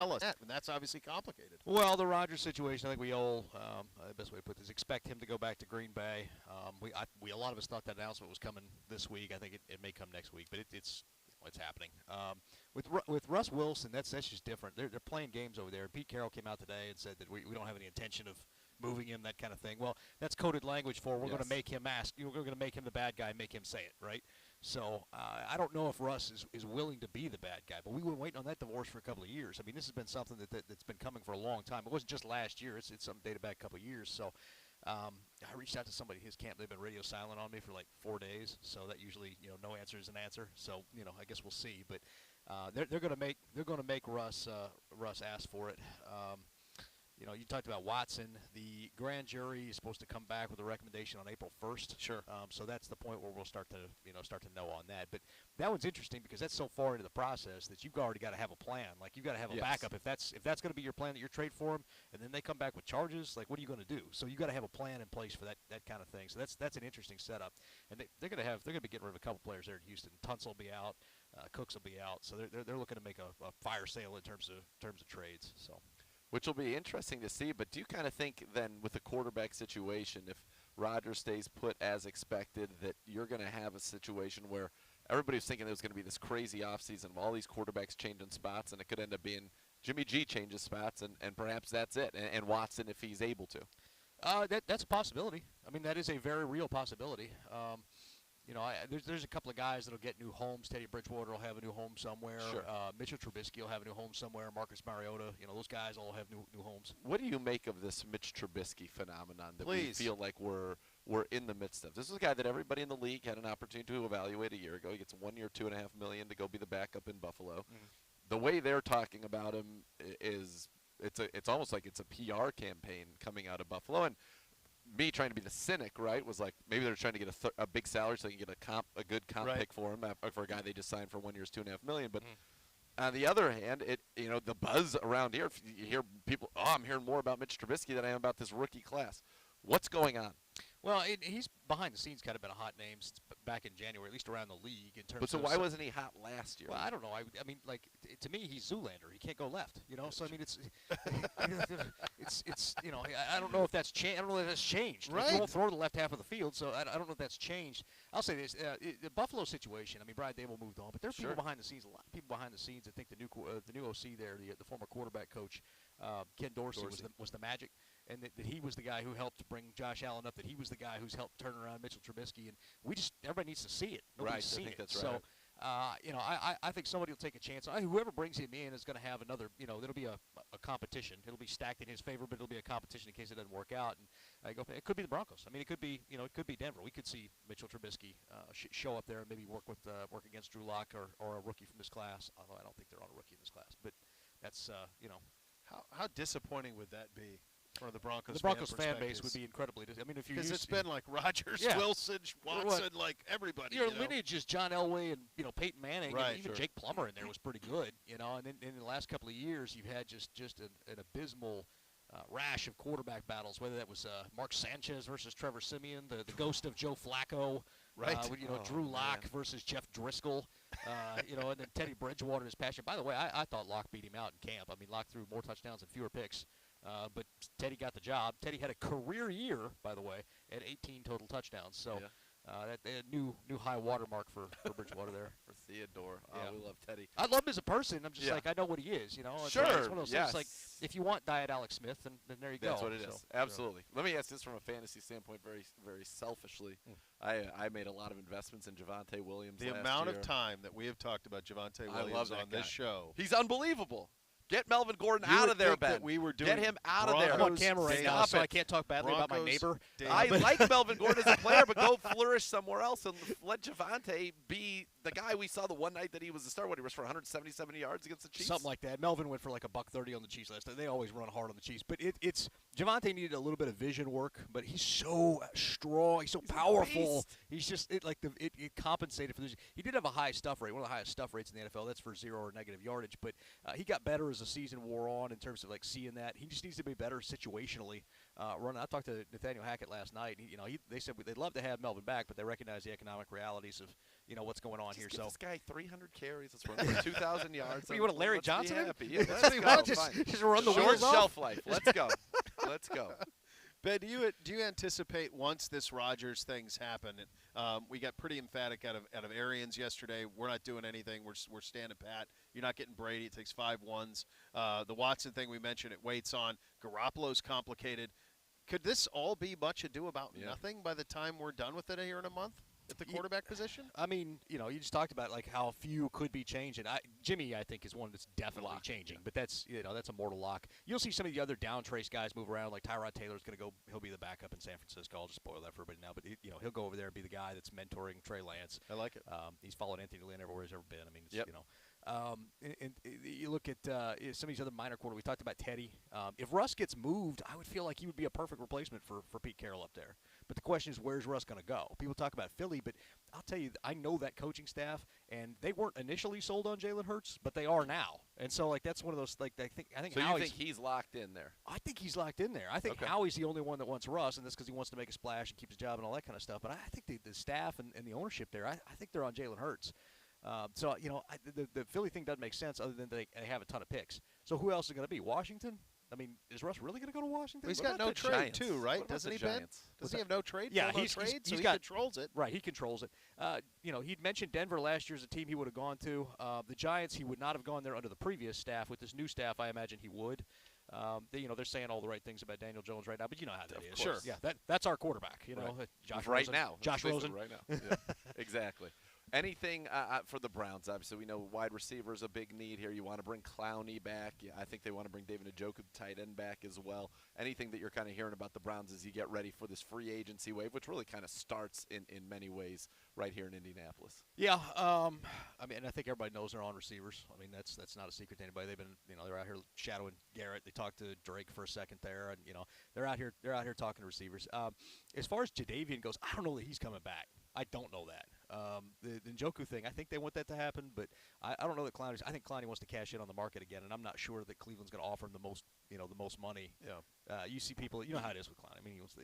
tell us that, and that's obviously complicated. Well, the Rodgers situation, I think we all, the best way to put this, expect him to go back to Green Bay. A lot of us thought that announcement was coming this week. I think it may come next week, but it's happening. With Russ Wilson, that's just different. They're playing games over there. Pete Carroll came out today and said that we don't have any intention of moving him, that kind of thing. Well, that's coded language for we're going to make him ask. We're going to make him the bad guy, make him say it, right? So I don't know if Russ is willing to be the bad guy, but we've been waiting on that divorce for a couple of years. I mean, this has been something that's been coming for a long time. It wasn't just last year. It's something dated back a couple of years. So I reached out to somebody at his camp. They've been radio silent on me for like 4 days. So that usually, no answer is an answer. So, I guess we'll see. But they're going to make Russ ask for it. You talked about Watson. The grand jury is supposed to come back with a recommendation on April 1st. Sure. So that's the point where we'll start to know on that. But that one's interesting because that's so far into the process that you've already got to have a plan. Like you've got to have a backup if that's going to be your plan that you're trade for him, and then they come back with charges. Like what are you going to do? So you've got to have a plan in place for that kind of thing. So that's an interesting setup. And they're going to be getting rid of a couple players there in Houston. Tunsil will be out. Cooks will be out. So they're looking to make a fire sale in terms of trades. So. Which will be interesting to see, but do you kind of think then with the quarterback situation, if Rodgers stays put as expected, that you're going to have a situation where everybody was thinking there was going to be this crazy offseason of all these quarterbacks changing spots, and it could end up being Jimmy G changes spots, and perhaps that's it, and Watson if he's able to? That's a possibility. I mean, that is a very real possibility. There's a couple of guys that'll get new homes. Teddy Bridgewater will have a new home somewhere. Sure. Mitchell Trubisky will have a new home somewhere. Marcus Mariota, those guys all have new homes. What do you make of this Mitch Trubisky phenomenon that we feel like we're in the midst of? This is a guy that everybody in the league had an opportunity to evaluate a year ago. He gets 1 year, $2.5 million to go be the backup in Buffalo. The way they're talking about him is it's almost like it's a PR campaign coming out of Buffalo. And me trying to be the cynic, right, was like maybe they're trying to get a big salary so they can get a good comp pick for him for a guy they just signed for 1 year's $2.5 million. But on the other hand, the buzz around here, if you hear people, I'm hearing more about Mitch Trubisky than I am about this rookie class. What's going on? Well, he's behind the scenes kind of been a hot name since back in January, at least around the league. But so why wasn't he hot last year? Well, I don't know. I mean, like to me, he's Zoolander. He can't go left. So I mean, it's I don't know if that's changed. I don't know if that's changed. Right. Like, you won't throw to the left half of the field, so I don't know if that's changed. I'll say this: the Buffalo situation. I mean, Brian Dable moved on, but there's people behind the scenes. A lot of people behind the scenes that think the new OC there, the former quarterback coach, Ken Dorsey. was the magic. And that he was the guy who helped bring Josh Allen up, that he was the guy who's helped turn around Mitchell Trubisky. And everybody needs to see it. Nobody's seen it. That's right. So, I think somebody will take a chance. Whoever brings him in is going to have another, it'll be a competition. It'll be stacked in his favor, but it'll be a competition in case it doesn't work out. And it could be the Broncos. I mean, it could be Denver. We could see Mitchell Trubisky show up there and maybe work against Drew Lock or a rookie from this class, although I don't think they're on a rookie in this class. But that's, How disappointing would that be? For the Broncos fan base would be incredibly. I mean, if you because it's been like Rodgers, Wilson, Watson, like everybody. Your lineage is John Elway and Peyton Manning, right, and even Jake Plummer in there was pretty good, And then in the last couple of years, you've had just an abysmal rash of quarterback battles. Whether that was Mark Sanchez versus Trevor Siemian, the ghost of Joe Flacco, right? Drew Lock versus Jeff Driscoll, and then Teddy Bridgewater and his passion. By the way, I thought Lock beat him out in camp. I mean, Lock threw more touchdowns and fewer picks. But Teddy got the job. Teddy had a career year, by the way, at 18 total touchdowns. So that new high water mark for Bridgewater there. For Theodore. We love Teddy. I love him as a person. I'm just like, I know what he is. It's Sure. It's one of those things like, if you want Diet Alex Smith, then there you go. That's what it is. Absolutely. Let me ask this from a fantasy standpoint very, very selfishly. I made a lot of investments in Javonte Williams The amount of time that we have talked about Javonte Williams on this show. He's unbelievable. Get Melvin Gordon out of there, Ben. Get him out of there. I'm on camera right now, so I can't talk badly about my neighbor. I like Melvin Gordon as a player, but go flourish somewhere else and let Javonte be the guy we saw the one night that he was the star. What, he was for 177 yards against the Chiefs? Something like that. Melvin went for like $130 on the Chiefs last night. They always run hard on the Chiefs. But it's Javonte needed a little bit of vision work, but he's so strong. He's so powerful. He's just it compensated for this. He did have a high stuff rate, one of the highest stuff rates in the NFL. That's for 0 or negative yardage. But he got better as the season wore on in terms of like seeing that. He just needs to be better situationally running. I talked to Nathaniel Hackett last night. They said they'd love to have Melvin back, but they recognize the economic realities of what's going on here. Give so this guy 300 carries. Let's run for 2,000 yards. You want a Larry Johnson? Yeah, let's go. Just run the short wheels off. shelf life. Let's go. Let's go. Ben, do you anticipate once this Rodgers things happen? We got pretty emphatic out of Arians yesterday. We're not doing anything. We're standing pat. You're not getting Brady. It takes 5 ones. The Watson thing we mentioned, it waits on. Garoppolo's complicated. Could this all be much ado about nothing by the time we're done with it here in a month at the quarterback position? I mean, you just talked about like how few could be changing. Jimmy, I think, is one that's definitely changing, but that's a mortal lock. You'll see some of the other down trace guys move around. Like Tyrod Taylor's going to go. He'll be the backup in San Francisco. I'll just spoil that for everybody now. But he'll go over there and be the guy that's mentoring Trey Lance. I like it. He's followed Anthony Lynn everywhere he's ever been. I mean, it's, Yep. and you look at some of these other minor quarterbacks. We talked about Teddy. If Russ gets moved, I would feel like he would be a perfect replacement for Pete Carroll up there. But the question is, where's Russ going to go? People talk about Philly, but I'll tell you, I know that coaching staff, and they weren't initially sold on Jalen Hurts, but they are now. And so, like, that's one of those, like, I think. So Howie's, you think he's locked in there? I think he's locked in there. I think Howie's the only one that wants Russ, and that's because he wants to make a splash and keep his job and all that kind of stuff. But I think the staff and the ownership there, I think they're on Jalen Hurts. The Philly thing doesn't make sense other than they have a ton of picks. So who else is going to be? Washington? I mean, is Russ really going to go to Washington? Well, he's got no trade Giants? too, right? What about Doesn't the he, Ben? Giants? Doesn't he have no trade? Yeah, no he's trade, so he's he got, controls it. Right, he controls it. He'd mentioned Denver last year as a team he would have gone to. The Giants, he would not have gone there under the previous staff. With this new staff, I imagine he would. They're saying all the right things about Daniel Jones right now, but you know how that is. Sure. Yeah, that's our quarterback. Josh right Rosen. now. Josh Rosen. Right now. Yeah, exactly. Anything for the Browns? Obviously, we know wide receiver is a big need here. You want to bring Clowney back. Yeah, I think they want to bring David Njoku, the tight end, back as well. Anything that you're kind of hearing about the Browns as you get ready for this free agency wave, which really kind of starts in many ways right here in Indianapolis? Yeah, I think everybody knows they're on receivers. I mean, that's not a secret to anybody. They've been, they're out here shadowing Garrett. They talked to Drake for a second there, and they're out here talking to receivers. As far as Jadeveon goes, I don't know that he's coming back. I don't know that. The Njoku thing, I think they want that to happen, but I don't know that Clowney's. I think Clowney wants to cash in on the market again, and I'm not sure that Cleveland's going to offer him the most money. Yeah. You see people, you know how it is with Clowney. I mean, he wants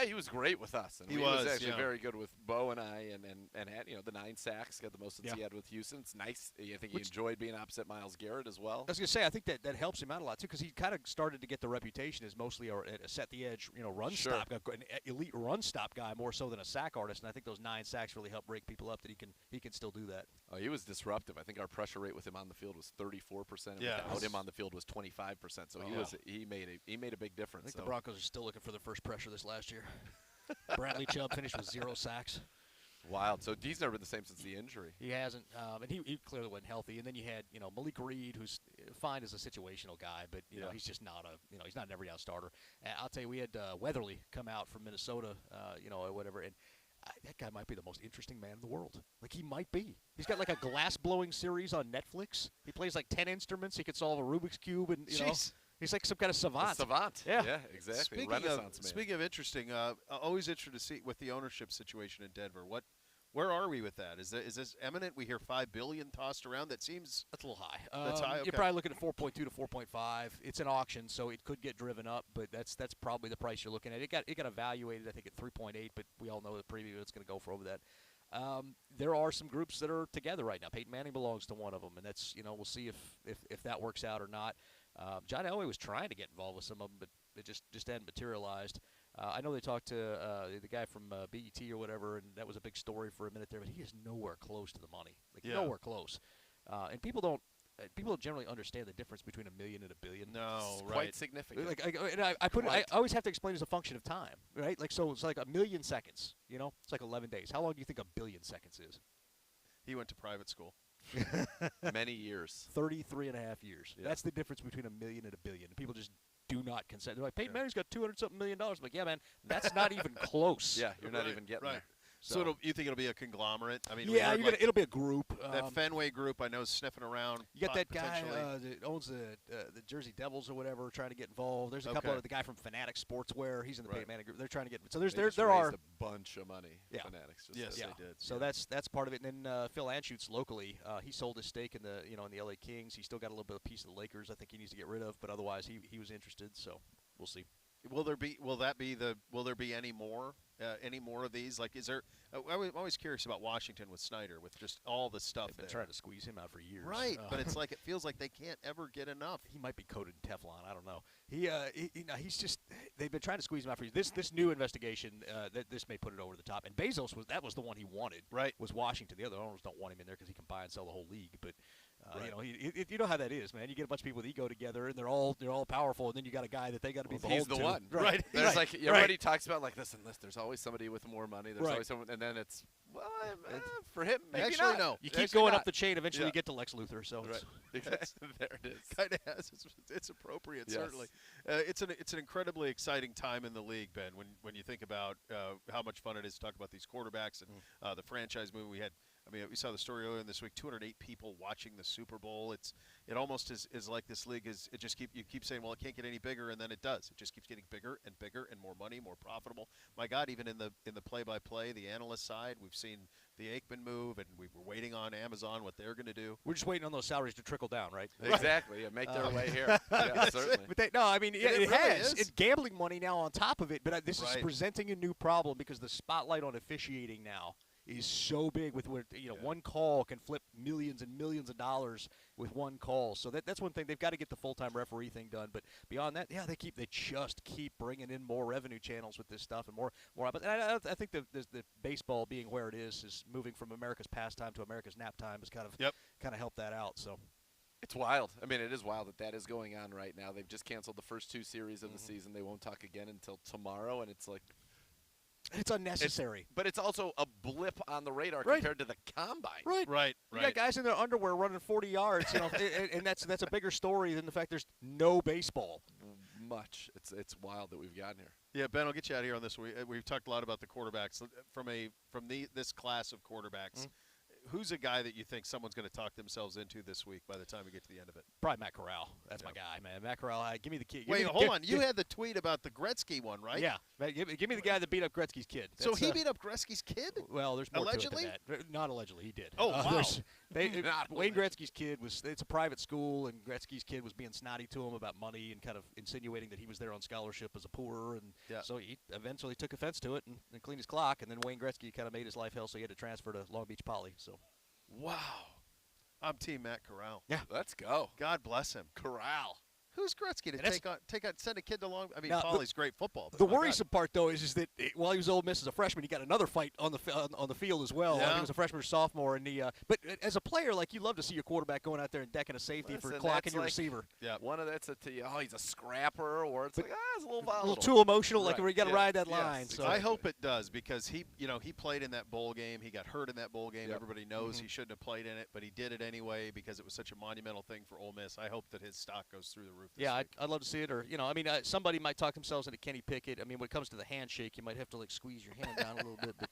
he was great with us, and he was actually very good with Beau and I, and had the 9 sacks, got the most since he had with Houston. It's nice. I think he enjoyed being opposite Myles Garrett as well. I was gonna say, I think that helps him out a lot too, because he kind of started to get the reputation as mostly a set the edge, run stop, an elite run stop guy more so than a sack artist. And I think those 9 sacks really help break people up that he can still do that. Oh, he was disruptive. I think our pressure rate with him on the field was 34%. And without him on the field was 25%. So he made a big difference. I think the Broncos are still looking for their first pressure this last year. Bradley Chubb finished with 0 sacks. Wild. So he's never been the same since the injury. He hasn't, and he clearly wasn't healthy. And then you had, Malik Reed, who's fine as a situational guy, but he's just not he's not an every down starter. And I'll tell you, we had Weatherly come out from Minnesota, or whatever, and that guy might be the most interesting man in the world. Like, he might be. He's got like a glass blowing series on Netflix. He plays like 10 instruments. He could solve a Rubik's cube, and he's like some kind of savant. A savant. Yeah, exactly. Speaking of interesting, always interested to see with the ownership situation in Denver. Where are we with that? Is this imminent? We hear $5 billion tossed around. That seems that's a little high. That's high. Okay. You're probably looking at 4.2 to 4.5. It's an auction, so it could get driven up, but that's probably the price you're looking at. It got evaluated, I think, at 3.8, but we all know the preview it's going to go for over that. There are some groups that are together right now. Peyton Manning belongs to one of them, and that's we'll see if that works out or not. John Elway was trying to get involved with some of them, but it just hadn't materialized. I know they talked to the guy from BET or whatever, and that was a big story for a minute there, but he is nowhere close to the money. Nowhere close. And people don't generally understand the difference between $1 million and $1 billion. No, it's right. quite significant. I always have to explain as a function of time, right? Like, so it's like 1 million seconds, It's like 11 days. How long do you think 1 billion seconds is? He went to private school. Many years. 33 and a half years. Yeah. That's the difference between 1 million and 1 billion. People just do not consent. They're like, Peyton Manning's got $200-something million. I'm like, yeah, man, that's not even close. Yeah, you're not even getting there. So you think it'll be a conglomerate? I mean, yeah, it'll be a group. That Fenway group, I know, is sniffing around. You got that guy that owns the Jersey Devils or whatever, trying to get involved. There's a couple of the guy from Fanatic Sportswear. He's in the Peyton Manning group. They're trying to get. So there are a bunch of money. Yeah, Fanatics. Yes, they did. So that's part of it. And then Phil Anschutz locally, he sold his stake in the LA Kings. He's still got a little bit of piece of the Lakers. I think he needs to get rid of, but otherwise he was interested. So we'll see. Will there be any more of these? Like, is there? I'm always curious about Washington with Snyder, with just all the stuff. They've been trying to squeeze him out for years, right? But it's like it feels like they can't ever get enough. He might be coated in Teflon. I don't know. He's just. They've been trying to squeeze him out for years. This new investigation, this may put it over the top. And Bezos was the one he wanted. Right. Was Washington. The other owners don't want him in there because he can buy and sell the whole league. But right. You know how that is, man. You get a bunch of people with ego together, and they're all powerful, and then you got a guy that they got to be beholden he's the to. one, right? There's like everybody talks about like listen. There's always somebody with more money. There's always someone, and then it's for him. Maybe actually not. no. You keep going up the chain. Eventually, you get to Lex Luthor. So there it is. Kind of has. It's appropriate, yes. certainly. It's an incredibly exciting time in the league, Ben. When you think about how much fun it is to talk about these quarterbacks and the franchise move we had. I mean, we saw the story earlier in this week. 208 people watching the Super Bowl. It almost is like this league is. It just you keep saying, well, it can't get any bigger, and then it does. It just keeps getting bigger and bigger and more money, more profitable. My God, even in the play-by-play, the analyst side, we've seen the Aikman move, and we were waiting on Amazon what they're going to do. We're just waiting on those salaries to trickle down, right? Exactly. Yeah, make their way here. Yeah, certainly. But it really has. is. It's gambling money now on top of it. But this is Right. presenting a new problem because the spotlight on officiating now is so big with one call can flip millions and millions of dollars with one call. So that's one thing. They've got to get the full-time referee thing done. But beyond that, they just keep bringing in more revenue channels with this stuff and more. But I think the baseball being where it is moving from America's pastime to America's nap time has kind of helped that out. So. It's wild. I mean, it is wild that is going on right now. They've just canceled the first 2 series of the season. They won't talk again until tomorrow, and it's like. It's unnecessary. But it's also a blip on the radar compared to the combine. Right. You got guys in their underwear running 40 yards, and that's a bigger story than the fact there's no baseball. Much. It's wild that we've gotten here. Yeah, Ben, I'll get you out of here on this. We've talked a lot about the quarterbacks from this class of quarterbacks. Who's a guy that you think someone's going to talk themselves into this week by the time we get to the end of it? Probably Matt Corral. That's my guy, man. Matt Corral, give me the kid. Wait, hold on. You had the tweet about the Gretzky one, right? Yeah. Give me the guy that beat up Gretzky's kid. So he beat up Gretzky's kid? Well, there's more allegedly? to it than that. Not allegedly. He did. Oh, wow. Wayne Gretzky's kid it's a private school, and Gretzky's kid was being snotty to him about money and kind of insinuating that he was there on scholarship as a poor. And so he eventually took offense to it and cleaned his clock. And then Wayne Gretzky kind of made his life hell, so he had to transfer to Long Beach Poly. So. Wow. I'm Team Matt Corral. Yeah. Let's go. God bless him. Corral. Who's Gretzky to send a kid to Long? I mean, now, Poly's great football. But the worrisome part, though, is that while he was Ole Miss as a freshman, he got another fight on the field as well. Yeah. He was a freshman or sophomore, and but as a player, like you love to see your quarterback going out there and decking a safety for clocking your receiver. Yeah, one of that's he's a scrapper, or it's it's a little volatile. A little too emotional, right. like where you got to ride that line. Yes, So I hope it does because he played in that bowl game. He got hurt in that bowl game. Yep. Everybody knows he shouldn't have played in it, but he did it anyway because it was such a monumental thing for Ole Miss. I hope that his stock goes through the roof. This week. I'd love to see it, or somebody might talk themselves into Kenny Pickett. I mean, when it comes to the handshake, you might have to squeeze your hand down a little bit, but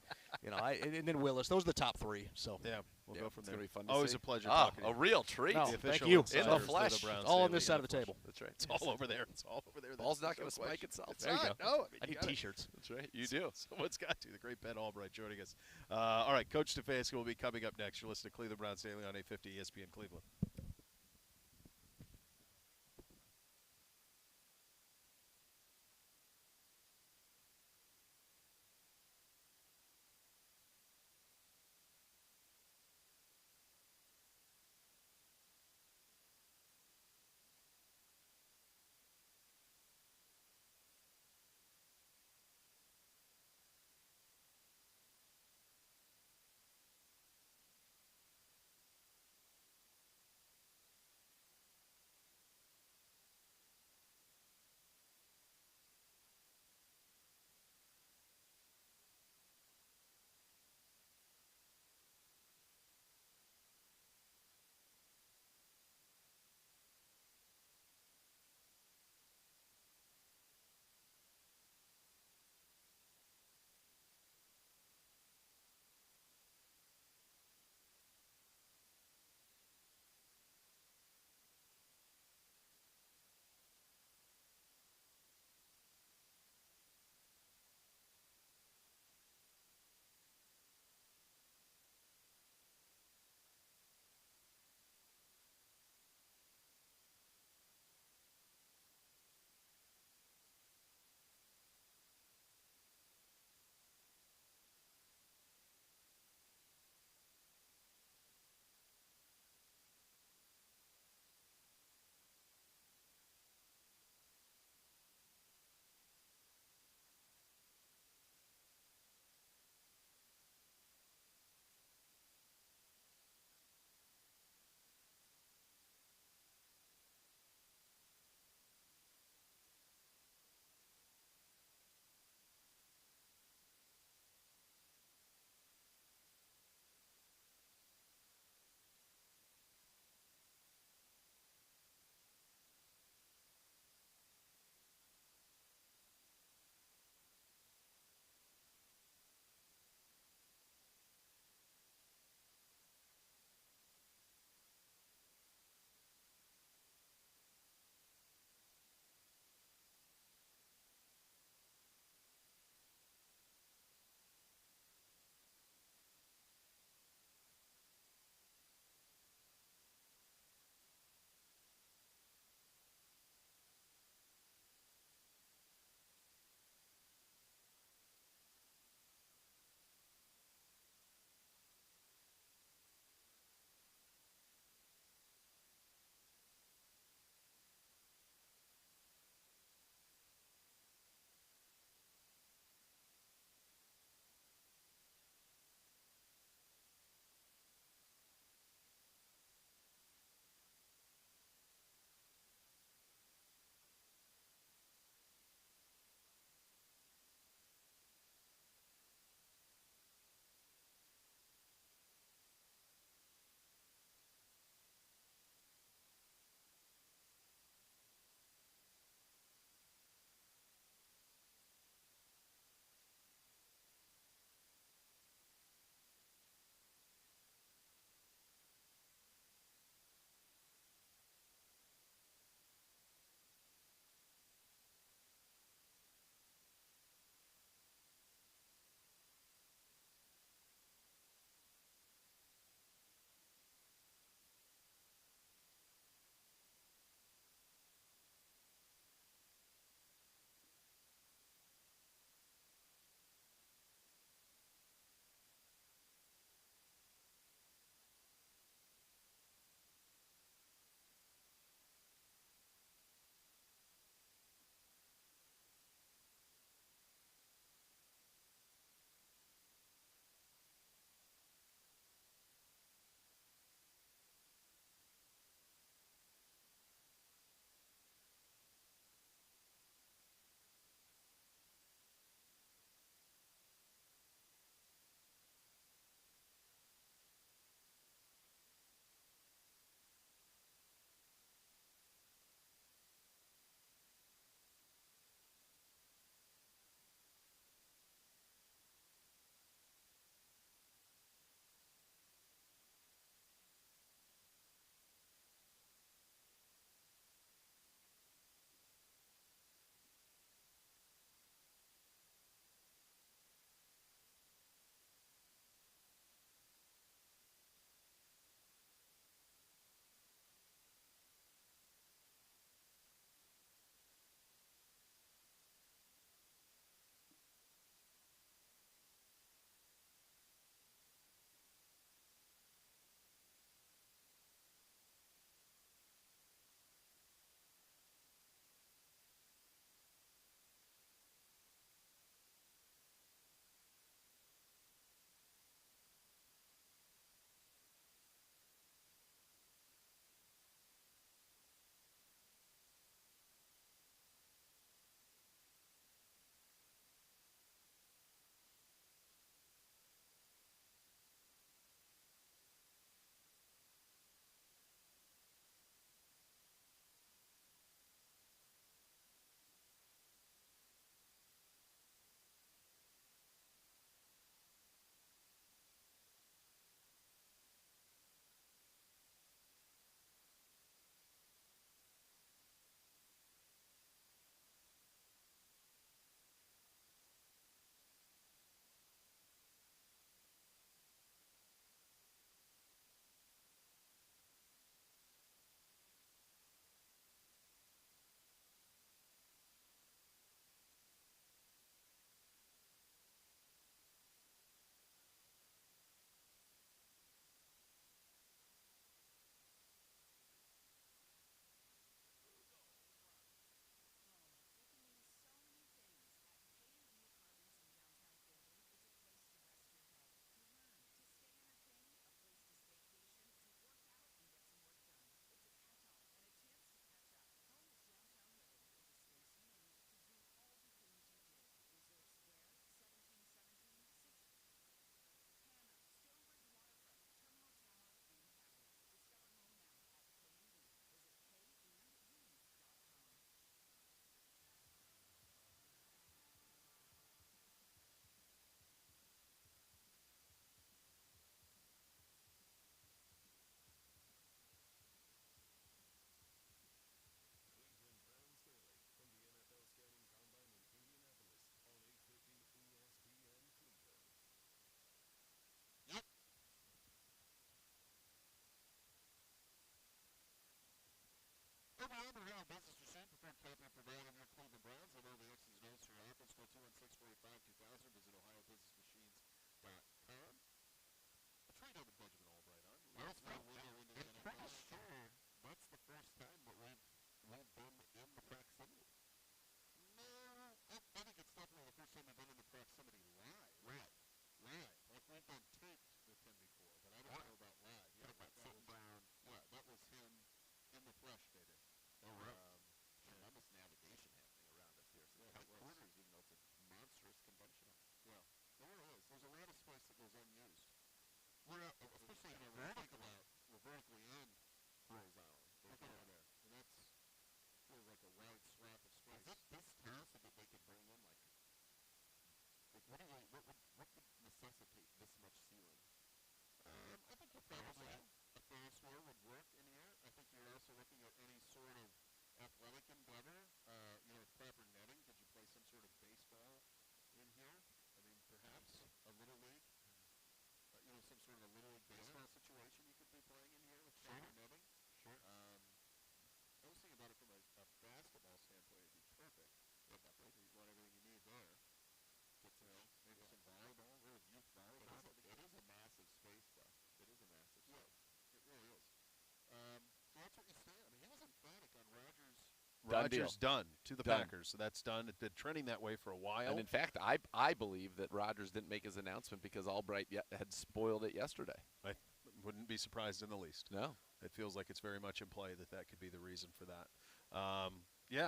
and then Willis. Those are the top 3. So we'll go from it's there. gonna be fun to Always see. a pleasure talking to you. A real treat. No, The thank official you. insiders In the to flesh. Browns all on Daily this side of the Uniforms. table. That's right. It's all over there. It's all over there. Ball's not going going to spike itself. It's There you not. go. No, I need T-shirts. That's right. You do. Someone's got to. The great Ben Albright joining us. All right, Coach Stefanski will be coming up next. You're listening to Cleveland Browns Daily on 850 ESPN Cleveland. Overall, the real business machine preferred camping providing your Cleveland Browns and all the X's and O's for your offense. Call 216-45-2000. Visit OhioBusinessMachines.com. A trade on the budget and Albright on. Well, it's pretty sure that's the first time that we've been in the proximity. No, I think it's definitely the first time we've been in the proximity live. Right. Like we've done taped with him before, but I don't know about live. Yeah, about sitting down. Yeah, that was him in the flesh, baby. Oh, right. Tremendous navigation happening around us here. So tight quarters, even though it's a monstrous conventional. Yeah, there is. There's a lot of space that goes unused. We're especially we're vertically on horizontal. There's over there, and that's feels like a wide swath of space. Is it this tall so that they could bring in like what would necessitate this much ceiling? I think you're probably a Ferris wheel would work in here. I think you're also looking at any sort of athletic endeavor. With proper netting, could you play some sort of baseball in here? I mean, perhaps a little league. Some sort of a little league baseball situation you could be playing in here with proper netting. Sure. I was thinking about it from a basketball standpoint. It'd be perfect. Yeah, definitely. You'd want everything you need there. Maybe some volleyball, little youth volleyball. It is a massive space, though. It is a massive space. It really is. So that's what you say. I mean, he was emphatic on Rodgers done to the Packers, so that's done. It's been trending that way for a while. And in fact, I believe that Rodgers didn't make his announcement because Albright had spoiled it yesterday. I wouldn't be surprised in the least. No, it feels like it's very much in play that could be the reason for that.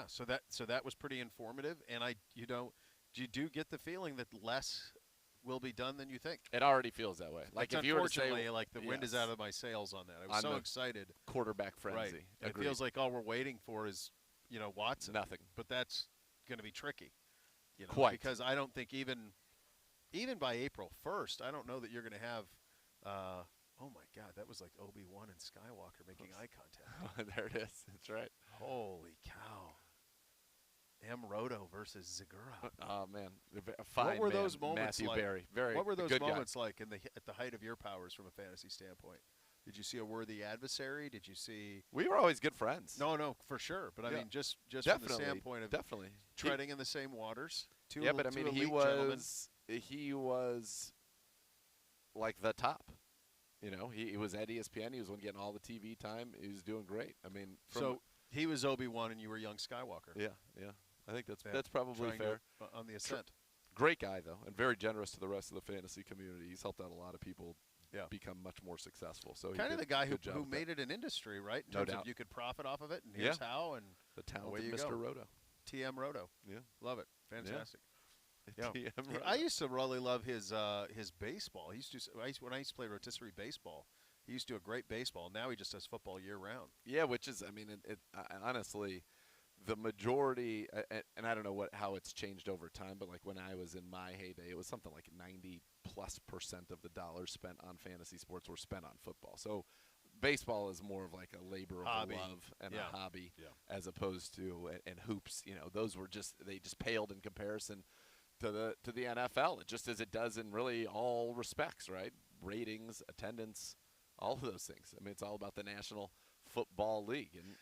So that was pretty informative, and you do get the feeling that less will be done than you think. It already feels that way. Like it's if you were to say, like the wind is out of my sails on that. I was so excited. Quarterback frenzy. Right. It feels like all we're waiting for is Watson. Nothing. But that's going to be tricky. Quite. Because I don't think even by April 1st, I don't know that you're going to have oh my God, that was like Obi-Wan and Skywalker making eye contact. There it is. That's right. Holy cow. M. Roto versus Zegura. Oh man, fine. What were man. those moments Matthew like? Berry, what were those good moments guy. like at the height of your powers from a fantasy standpoint? Did you see a worthy adversary? Did you see? We were always good friends. No, for sure. But I mean, just definitely, from the standpoint of definitely treading in the same waters. But I mean, he was like the top. He was at ESPN. He was getting all the TV time. He was doing great. I mean, so he was Obi-Wan and you were young Skywalker. Yeah. I think that's probably fair. On the ascent. Great guy though, and very generous to the rest of the fantasy community. He's helped out a lot of people. Become much more successful. So kind of the guy who made it an industry, right? In terms of you could profit off of it, and here's how. And the talented Mr. Roto. TM Roto. Yeah, love it. Fantastic. Yeah. TM Roto. I used to really love his baseball. When I used to play rotisserie baseball, he used to do a great baseball. Now he just does football year round. Yeah, which is, I mean, honestly, the majority, and I don't know how it's changed over time, but like when I was in my heyday, it was something like 90+% of the dollars spent on fantasy sports were spent on football. So baseball is more of like a labor of love and a hobby, as opposed to and hoops. Those were they just paled in comparison to the NFL, just as it does in really all respects, right? Ratings, attendance, all of those things. I mean, it's all about the National Football League, and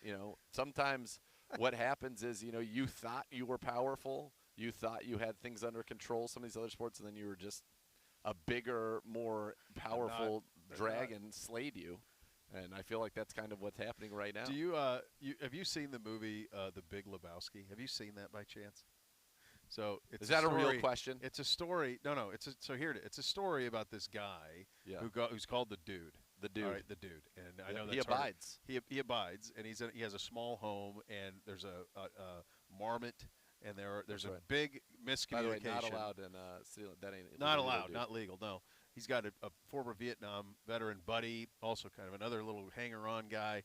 sometimes. What happens is, you thought you were powerful, you thought you had things under control, some of these other sports, and then you were just a bigger, more powerful dragon slayed you. And I feel like that's kind of what's happening right now. Do you have you seen the movie The Big Lebowski? Have you seen that by chance? So is that a real question? It's a story. No. It's a story about this guy who's called the Dude. The Dude. All right, the Dude. And I know he abides. He abides, and he has a small home, and there's a marmot, and there's a big miscommunication. By the way, not allowed in that ain't not allowed, not legal. No, he's got a former Vietnam veteran buddy, also kind of another little hanger-on guy.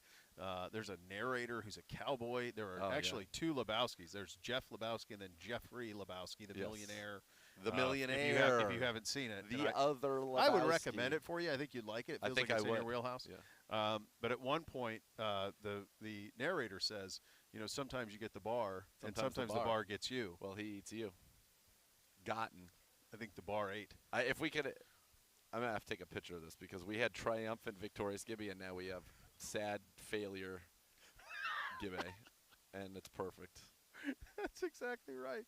There's a narrator who's a cowboy. There are actually two Lebowskis. There's Jeff Lebowski and then Jeffrey Lebowski, the millionaire. The millionaire. If you haven't seen it. The other Lebowski. I would recommend it for you. I think you'd like it. It feels like it's in your wheelhouse. Yeah. But at one point, the narrator says, sometimes you get the bar, and sometimes the bar gets you. Well, he eats you. Gotten. I think the bar ate. If we could, I'm going to have to take a picture of this because we had triumphant, victorious Gibby, and now we have sad failure, Gibbe, and it's perfect. That's exactly right.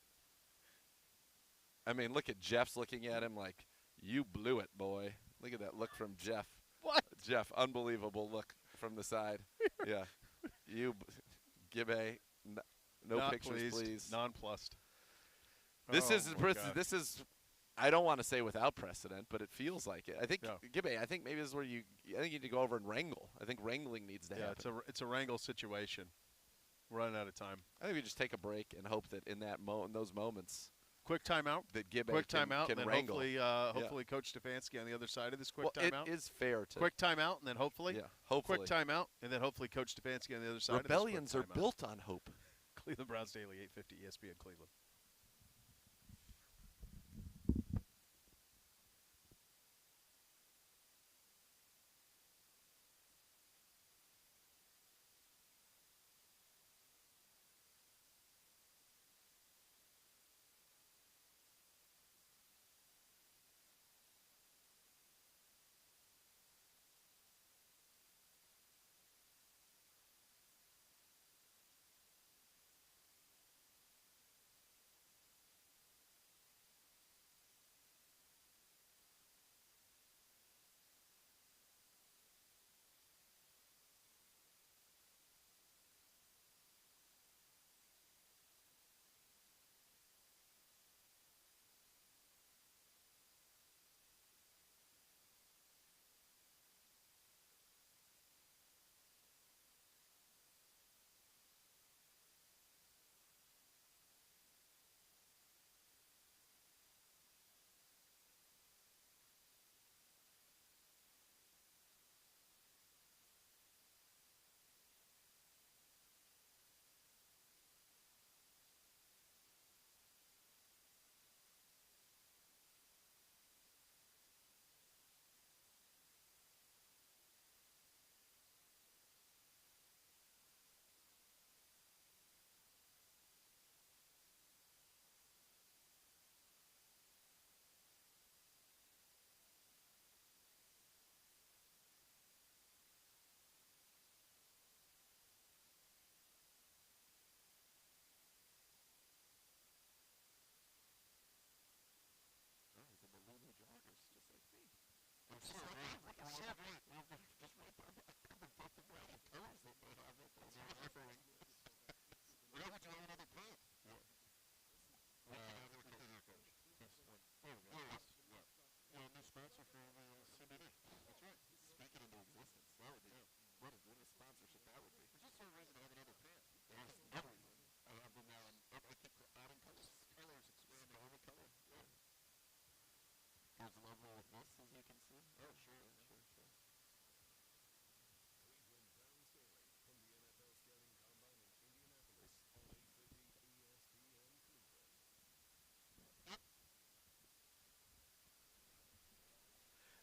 I mean, look at Jeff's looking at him like, you blew it, boy. Look at that look from Jeff. What? Jeff, unbelievable look from the side. Yeah. Gibbe, no Not pictures, pleased. please. Nonplussed. This Oh, is my God. this is. I don't want to say without precedent, but it feels like it. I think Gibbe. I think maybe this is where you need to go over and wrangle. I think wrangling needs to happen. It's a wrangle situation. We're running out of time. I think we just take a break and hope that in those moments, Quick timeout. that Gibbe Quick can timeout, and then wrangle. hopefully Coach Stefanski on the other side of this quick Well, timeout. it is fair to Quick timeout, and then hopefully hopefully quick timeout, and then hopefully Coach Stefanski on the other side. Rebellions of are this quick timeout. built on hope. Cleveland Browns Daily, 850 ESPN Cleveland.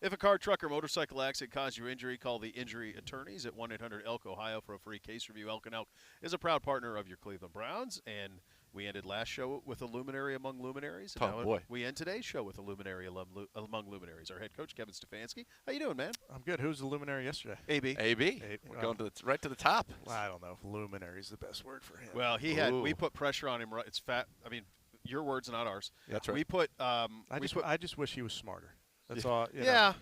If a car, truck, or motorcycle accident caused your injury, call the injury attorneys at 1-800-ELK Ohio for a free case review. Elk & Elk is a proud partner of your Cleveland Browns, and we ended last show with a luminary among luminaries. And boy. We end today's show with a luminary among luminaries. Our head coach, Kevin Stefanski. How you doing, man? I'm good. Who was the luminary yesterday? AB. AB. We're going right to the top. Well, I don't know if luminary is the best word for him. Well, we put pressure on him. Right, it's fat. I mean, your words, not ours. That's right. We put. I just wish he was smarter. That's all. You know. Yeah.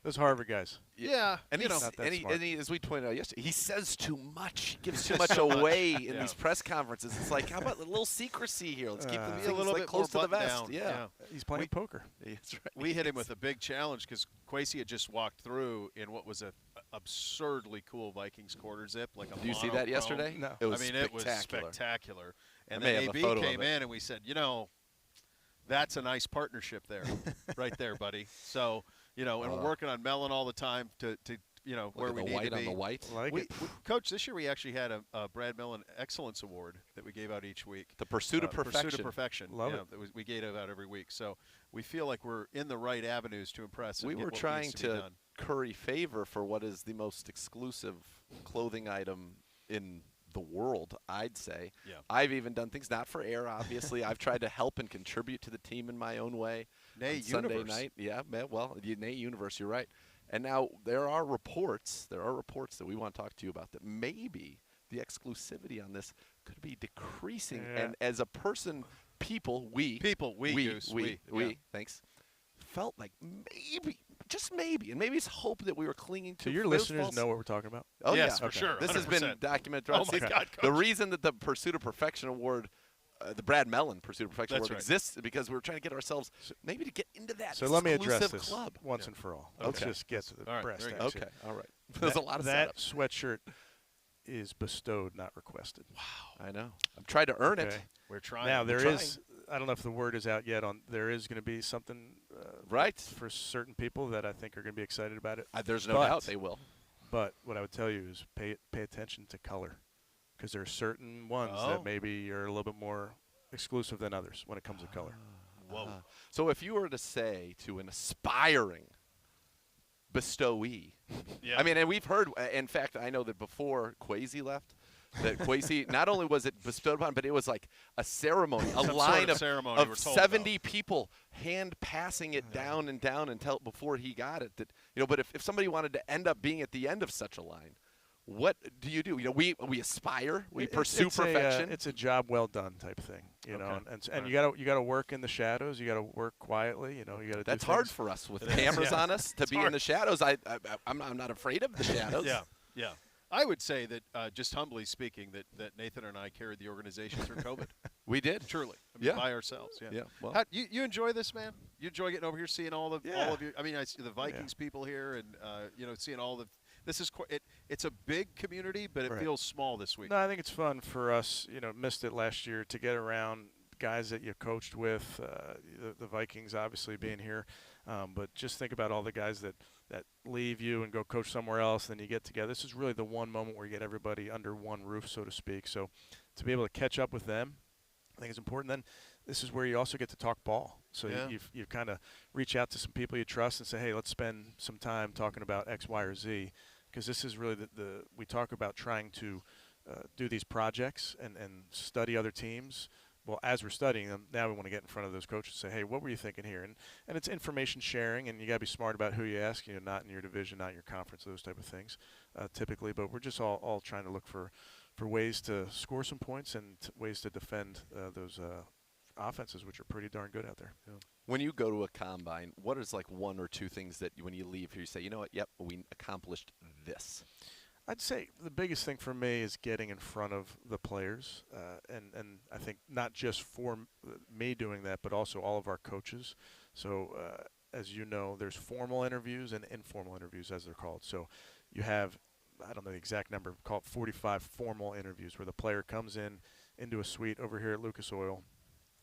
Those Harvard guys. Yeah, and you know, as we pointed out yesterday, he says too much. He gives too much away in these press conferences. It's like, how about a little secrecy here? Let's keep the a little bit close to the buttoned vest. down. Yeah. He's playing poker. That's right. We hit him with a big challenge because Kwesi had just walked through in what was a absurdly cool Vikings quarter zip, like a. Did you see that yesterday? No. It was it was spectacular. And I may then have a AB photo came of it. in and we said, that's a nice partnership there, right there, buddy. So. And we're working on Mellon all the time to where we need to be. On the white. Like it. Coach, this year we actually had a Brad Mellon Excellence Award that we gave out each week. The Pursuit of Perfection. Pursuit of Perfection. Love it. That we gave out every week. So we feel like we're in the right avenues to impress. And We get were what trying needs to be to done. curry favor for what is the most exclusive clothing item in the world, I'd say. Yeah. I've even done things, not for air, obviously. I've tried to help and contribute to the team in my own way. Nay, on Sunday Universe. night. Yeah, well, Nay Universe, you're right. And now there are reports that we want to talk to you about that maybe the exclusivity on this could be decreasing. Yeah. And as a person, we, thanks, felt like maybe, just maybe, and maybe it's hope that we were clinging to. So your listeners know what we're talking about? Oh, yes, yeah. for sure. This has 100%. been documented. Oh, my God, Coach. The reason that the Pursuit of Perfection Award, the Brad Mellon Pursuit of Perfection That's Award right. exists because we're trying to get ourselves maybe to get into that So let me address exclusive this club. once and for all. Okay. Let's just get to the All right, brass very tacks good. here. Okay, all right. There's a lot of that setup. sweatshirt is bestowed, not requested. I know. I've tried to earn it. Okay. We're trying. Now We're there trying. is. I don't know if the word is out yet on. There is going to be something Right. for certain people that I think are going to be excited about it. There's no But- doubt they will. But what I would tell you is pay attention to color, because there are certain ones Oh. that maybe are a little bit more exclusive than others when it comes to color. Whoa. So if you were to say to an aspiring bestowee, Yeah. I mean, and we've heard, in fact, I know that before Kwesi left, that Kwesi, not only was it bestowed upon, but it was like a ceremony, a Some line sort of ceremony we're of told 70 people hand passing it down and down until before he got it. That, but if somebody wanted to end up being at the end of such a line, what do? We aspire, we pursue perfection. It's a job well done type thing, you know. Okay. And you got to work in the shadows. You got to work quietly. You know, you got to. That's do hard things. for us with cameras on us to be in the shadows. I'm not afraid of the shadows. Yeah. I would say that, just humbly speaking, that Nathan and I carried the organization through COVID. We did. Truly. I mean, Yeah. by ourselves. Yeah. Yeah. Well, You enjoy this, man? You enjoy getting over here, seeing all of you. I mean, I see the Vikings people here, and seeing all the. This is it's a big community, but it Right. feels small this week. No, I think it's fun for us. You know, missed it last year to get around guys that you coached with. The Vikings obviously being here, but just think about all the guys that leave you and go coach somewhere else. Then you get together. This is really the one moment where you get everybody under one roof, so to speak. So to be able to catch up with them, I think is important. Then this is where you also get to talk ball. So you kind of reach out to some people you trust and say, hey, let's spend some time talking about X, Y, or Z. Because this is really we talk about trying to do these projects and study other teams. Well, as we're studying them, now we want to get in front of those coaches and say, hey, what were you thinking here? And it's information sharing, and you got to be smart about who you ask, not in your division, not in your conference, those type of things typically. But we're just all trying to look for ways to score some points and ways to defend those offenses, which are pretty darn good out there. Yeah. when you go to a combine, what is like one or two things that when you leave here you say, you know what, yep, we accomplished this? I'd say the biggest thing for me is getting in front of the players, and I think not just for me doing that, but also all of our coaches. So as you know, there's formal interviews and informal interviews, as they're called. So you have, I don't know the exact number, call it 45 formal interviews where the player comes into a suite over here at Lucas Oil,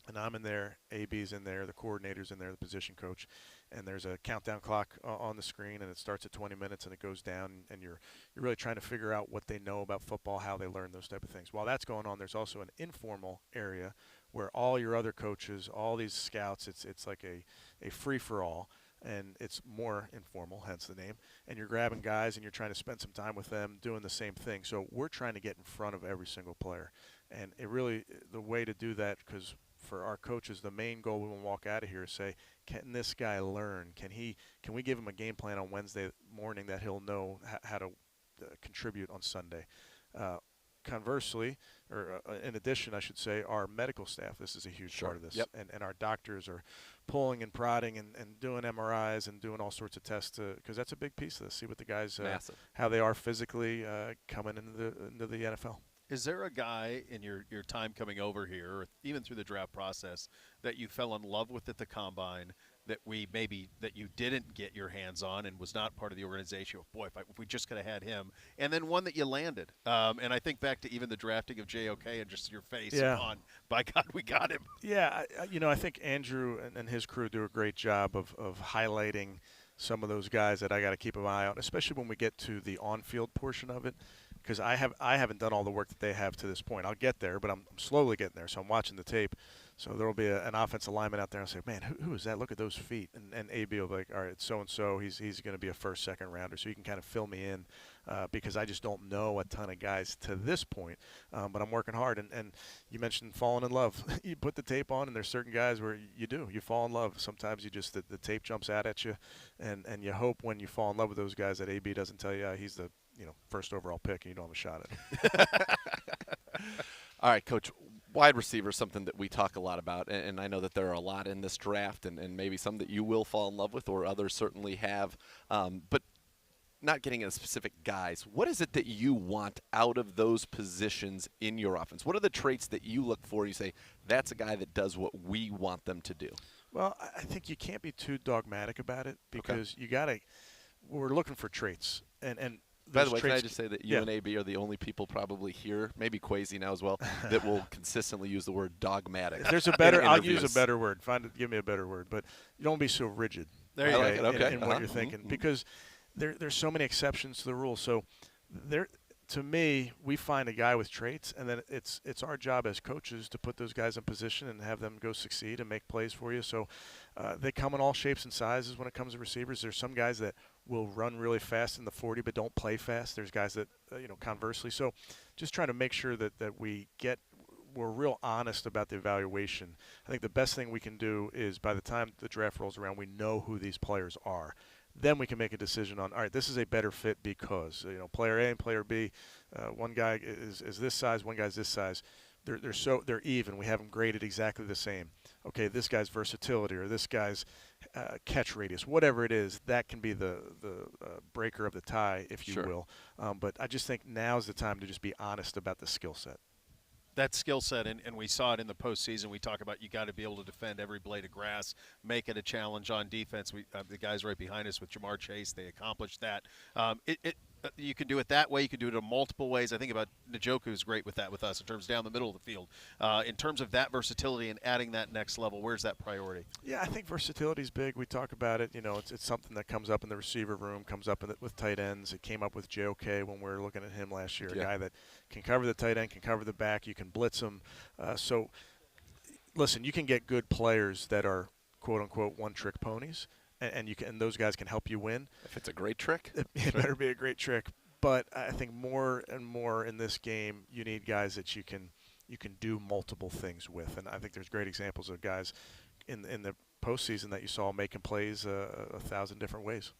and I'm in there, AB's in there, the coordinator's in there, the position coach, and there's a countdown clock on the screen, and it starts at 20 minutes, and it goes down, and you're really trying to figure out what they know about football, how they learn, those type of things. While that's going on, there's also an informal area where all your other coaches, all these scouts, it's like a free-for-all, and it's more informal, hence the name, and you're grabbing guys, and you're trying to spend some time with them doing the same thing. So we're trying to get in front of every single player, and it really, the way to do that, because for our coaches, the main goal we want to walk out of here is say, can this guy learn? Can we give him a game plan on Wednesday morning that he'll know how to contribute on Sunday? Conversely, or in addition, I should say, our medical staff, this is a huge part of this. Yep. And our doctors are pulling and prodding and doing MRIs and doing all sorts of tests because that's a big piece of this. See what the guys, how they are physically coming into the NFL. Is there a guy in your time coming over here, or even through the draft process, that you fell in love with at the combine that you didn't get your hands on and was not part of the organization? Boy, if we just could have had him. And then one that you landed. And I think back to even the drafting of JOK and just your face on, by God, we got him. Yeah, I think Andrew and his crew do a great job of highlighting some of those guys that I got to keep an eye on, especially when we get to the on-field portion of it. Because I haven't done all the work that they have to this point. I'll get there, but I'm slowly getting there. So I'm watching the tape. So there will be an offensive lineman out there. I'll say, man, who is that? Look at those feet. And AB will be like, all right, it's so-and-so. He's going to be a first, second rounder. So you can kind of fill me in because I just don't know a ton of guys to this point. But I'm working hard. And you mentioned falling in love. You put the tape on, and there's certain guys where you fall in love. Sometimes you just the tape jumps out at you, and you hope when you fall in love with those guys that AB doesn't tell you he's the first overall pick and you don't have a shot at it. All right, Coach, wide receiver is something that we talk a lot about, and I know that there are a lot in this draft and maybe some that you will fall in love with or others certainly have. But not getting into specific guys, what is it that you want out of those positions in your offense? What are the traits that you look for? You say, that's a guy that does what we want them to do. Well, I think you can't be too dogmatic about it because we're looking for traits. And by the way, can I just say that you and AB are the only people probably here, maybe Quasi now as well, that will consistently use the word dogmatic. If there's a better, I'll use a better word. Give me a better word. But you don't be so rigid. There you go. In what you're thinking, because there's so many exceptions to the rule. So to me, we find a guy with traits, and then it's our job as coaches to put those guys in position and have them go succeed and make plays for you. So they come in all shapes and sizes when it comes to receivers. There's some guys that will run really fast in the 40 but don't play fast. There's guys that, conversely. So just trying to make sure that we're real honest about the evaluation. I think the best thing we can do is by the time the draft rolls around, we know who these players are. Then we can make a decision on, all right, this is a better fit because, player A and player B, one guy is this size, one guy's this size. They're even. We have them graded exactly the same. Okay, this guy's versatility or this guy's catch radius, whatever it is, that can be the breaker of the tie, if you will. But I just think now's the time to just be honest about the skill set. That skill set, and we saw it in the postseason. We talk about you got to be able to defend every blade of grass, make it a challenge on defense. The guys right behind us with Jamar Chase, they accomplished that. You can do it that way. You can do it in multiple ways. I think about Njoku is great with that with us in terms of down the middle of the field. In terms of that versatility and adding that next level, where's that priority? Yeah, I think versatility is big. We talk about it. It's something that comes up in the receiver room, comes up with tight ends. It came up with JOK when we were looking at him last year, a guy that can cover the tight end, can cover the back. You can blitz him. So, listen, you can get good players that are, quote-unquote, one-trick ponies. And those guys can help you win. If it's a great trick. It better be a great trick. But I think more and more in this game, you need guys that you can do multiple things with. And I think there's great examples of guys in the postseason that you saw making plays 1,000 different ways.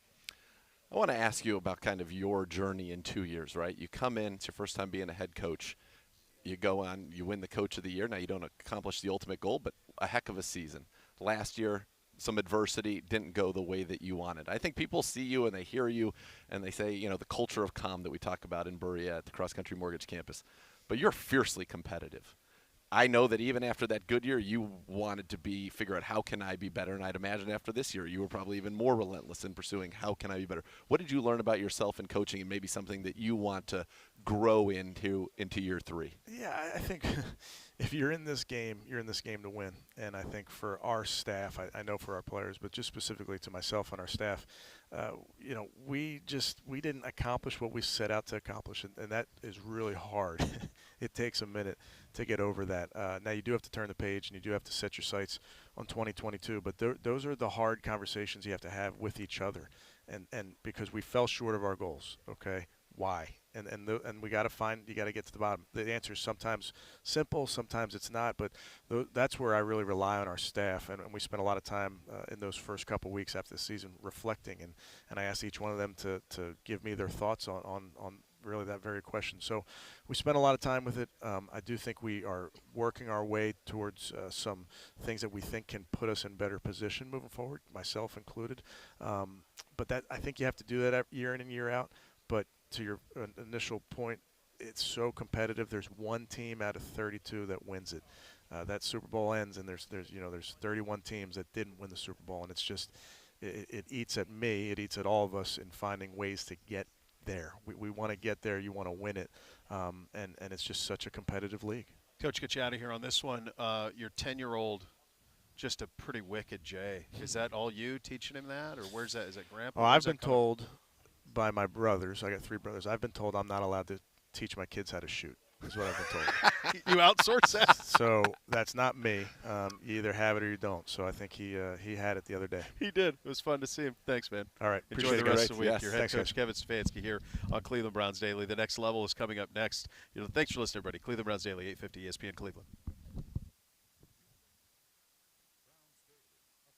I want to ask you about kind of your journey in 2 years, right? You come in, it's your first time being a head coach. You go on, you win the Coach of the Year. Now you don't accomplish the ultimate goal, but a heck of a season. Last year, some adversity didn't go the way that you wanted. I think people see you and they hear you and they say, the culture of calm that we talk about in Berea at the Cross Country Mortgage Campus. But you're fiercely competitive. I know that even after that good year, you wanted to figure out how can I be better. And I'd imagine after this year, you were probably even more relentless in pursuing how can I be better. What did you learn about yourself in coaching and maybe something that you want to grow into year 3? Yeah, I think if you're in this game, you're in this game to win. And I think for our staff, I know for our players, but just specifically to myself and our staff, we didn't accomplish what we set out to accomplish, and that is really hard. It takes a minute to get over that. Now you do have to turn the page, and you do have to set your sights on 2022. But those are the hard conversations you have to have with each other, and because we fell short of our goals. Okay, why? And we got to you got to get to the bottom. The answer is sometimes simple, sometimes it's not. But that's where I really rely on our staff, and we spent a lot of time in those first couple weeks after the season reflecting, and I asked each one of them to give me their thoughts on really that very question. So we spent a lot of time with it. I do think we are working our way towards some things that we think can put us in better position moving forward, myself included. But that I think you have to do that year in and year out. But to your initial point, it's so competitive. There's one team out of 32 that wins it. That Super Bowl ends, and there's 31 teams that didn't win the Super Bowl, and it's just it eats at me. It eats at all of us in finding ways to get there. We want to get there. You want to win it, and it's just such a competitive league. Coach, get you out of here on this one. Your 10-year-old, just a pretty wicked Jay. Is that all you teaching him that, or where's that? Is it Grandpa? Oh, I've been told by my brothers. I got 3 brothers. I've been told I'm not allowed to teach my kids how to shoot. Is what I've been told. You outsource that? So that's not me. You either have it or you don't. So I think he had it the other day. He did. It was fun to see him. Thanks, man. All right. Enjoy the rest of the week. Yes. Your head Thanks, coach, guys. Kevin Stefanski, here on Cleveland Browns Daily. The next level is coming up next. Thanks for listening, everybody. Cleveland Browns Daily, 850 ESPN Cleveland.